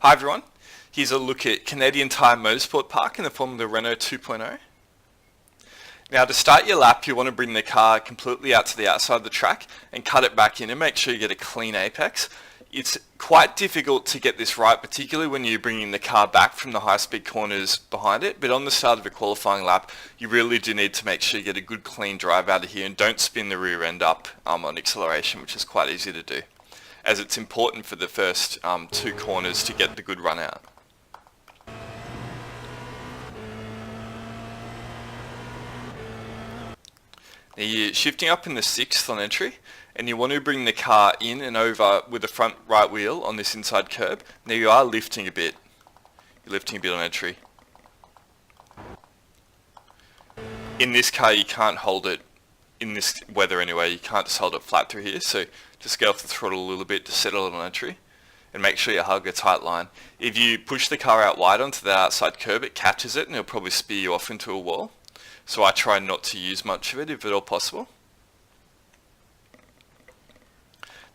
Hi everyone, here's a look at Canadian Tire Motorsport Park in the form of the Renault 2.0. Now to start your lap you want to bring the car completely out to the outside of the track and cut it back in and make sure you get a clean apex. It's quite difficult to get this right, particularly when you're bringing the car back from the high-speed corners behind it, but on the start of a qualifying lap you really do need to make sure you get a good clean drive out of here and don't spin the rear end up on acceleration, which is quite easy to do, as it's important for the first two corners to get the good run out. Now you're shifting up in the 6th on entry and you want to bring the car in and over with the front right wheel on this inside curb. Now you are lifting a bit. You're lifting a bit on entry. In this car you can't hold it, in this weather anyway, you can't just hold it flat through here, so just get off the throttle a little bit to settle it on entry and make sure you hug a tight line. If you push the car out wide onto the outside curb it catches it and it'll probably spear you off into a wall. So I try not to use much of it if at all possible.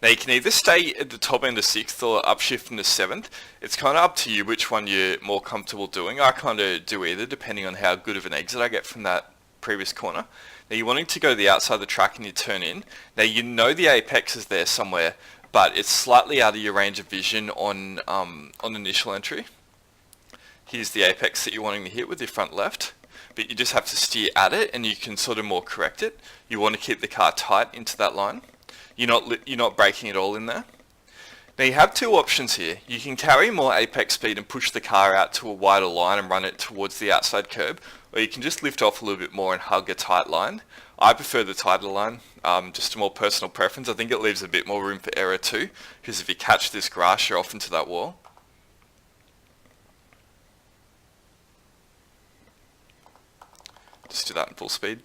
Now you can either stay at the top end of 6th or upshift in the 7th. It's kind of up to you which one you're more comfortable doing. I kind of do either depending on how good of an exit I get from that previous corner. Now you're wanting to go to the outside of the track and you turn in. Now you know the apex is there somewhere, but it's slightly out of your range of vision on initial entry. Here's the apex that you're wanting to hit with your front left. But you just have to steer at it and you can sort of more correct it. You want to keep the car tight into that line. You're not braking at all in there. Now you have two options here. You can carry more apex speed and push the car out to a wider line and run it towards the outside curb, or you can just lift off a little bit more and hug a tight line. I prefer the tighter line, just a more personal preference. I think it leaves a bit more room for error too, because if you catch this grass you're off into that wall. Just do that in full speed.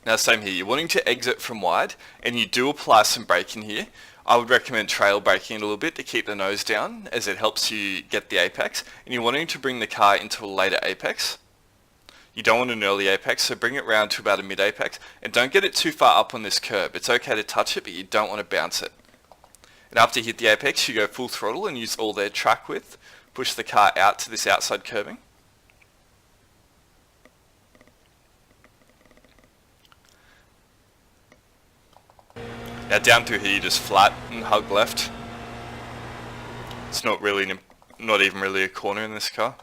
Now same here, you're wanting to exit from wide and you do apply some braking here. I would recommend trail braking a little bit to keep the nose down as it helps you get the apex, and you're wanting to bring the car into a later apex. You don't want an early apex, so bring it round to about a mid apex and don't get it too far up on this curb. It's okay to touch it but you don't want to bounce it. And after you hit the apex you go full throttle and use all their track width, push the car out to this outside curbing. Now down through here you just flat and hug left. It's not even really a corner in this car.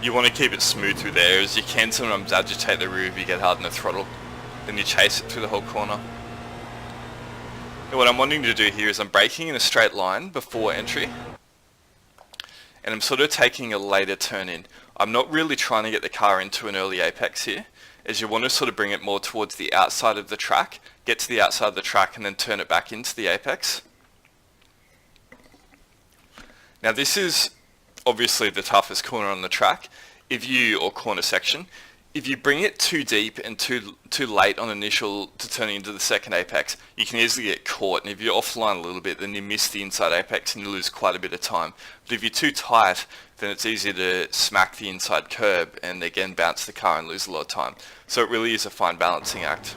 You want to keep it smooth through there, as you can sometimes agitate the rear if you get hard in the throttle. Then you chase it through the whole corner. Now what I'm wanting to do here is I'm braking in a straight line before entry. And I'm sort of taking a later turn in. I'm not really trying to get the car into an early apex here, as you want to sort of bring it more towards the outside of the track, get to the outside of the track and then turn it back into the apex. Now this is obviously the toughest corner on the track, or corner section. If you bring it too deep and too late on initial to turning into the second apex, you can easily get caught, and if you're offline a little bit then you miss the inside apex and you lose quite a bit of time. But if you're too tight then it's easy to smack the inside curb and again bounce the car and lose a lot of time. So it really is a fine balancing act.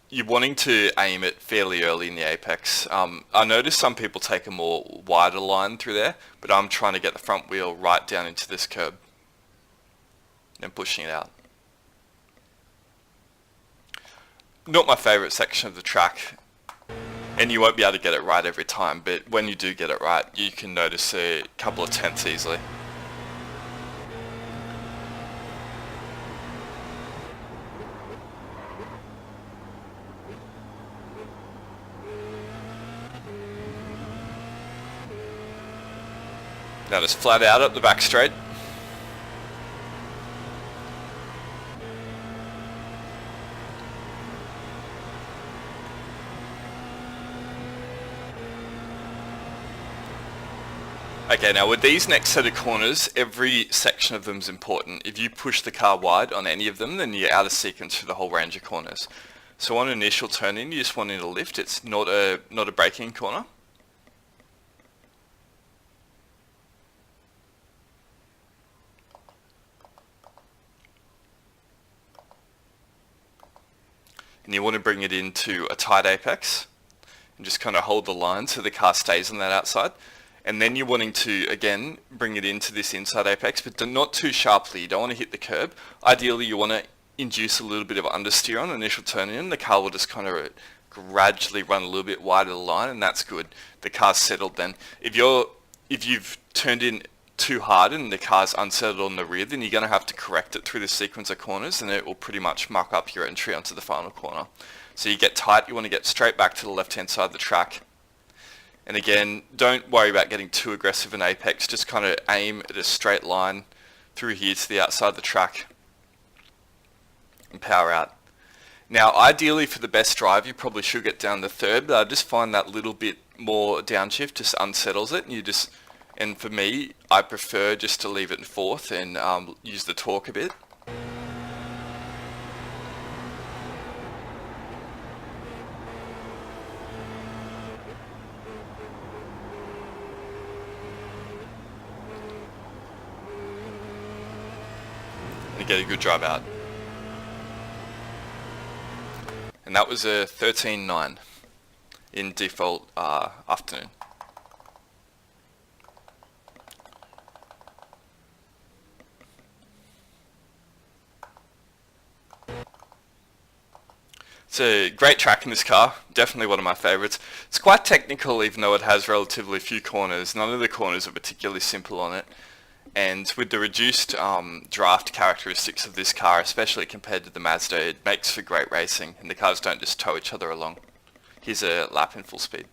You're wanting to aim it fairly early in the apex. I notice some people take a more wider line through there, but I'm trying to get the front wheel right down into this curb and pushing it out. Not my favourite section of the track, and you won't be able to get it right every time, but when you do get it right you can notice a couple of tenths easily. Now just flat out up the back straight. Okay, now with these next set of corners, every section of them is important. If you push the car wide on any of them, then you're out of sequence for the whole range of corners. So on initial turn-in, you just want it to lift. It's not a braking corner. And you want to bring it into a tight apex and just kind of hold the line so the car stays on that outside. And then you're wanting to, again, bring it into this inside apex, but not too sharply. You don't want to hit the curb. Ideally, you want to induce a little bit of understeer on initial turn-in. The car will just kind of gradually run a little bit wider the line, and that's good. The car's settled then. If you've turned in too hard and the car's unsettled on the rear, then you're going to have to correct it through the sequence of corners, and it will pretty much muck up your entry onto the final corner. So you get tight. You want to get straight back to the left-hand side of the track. And again, don't worry about getting too aggressive in apex. Just kind of aim at a straight line through here to the outside of the track and power out. Now, ideally for the best drive, you probably should get down the third, but I just find that little bit more downshift just unsettles it. And for me, I prefer just to leave it in fourth and use the torque a bit. And get a good drive out. And that was a 13.9 in default afternoon. It's a great track in this car, definitely one of my favourites. It's quite technical even though it has relatively few corners. None of the corners are particularly simple on it. And with the reduced draft characteristics of this car, especially compared to the Mazda, it makes for great racing and the cars don't just tow each other along. Here's a lap in full speed.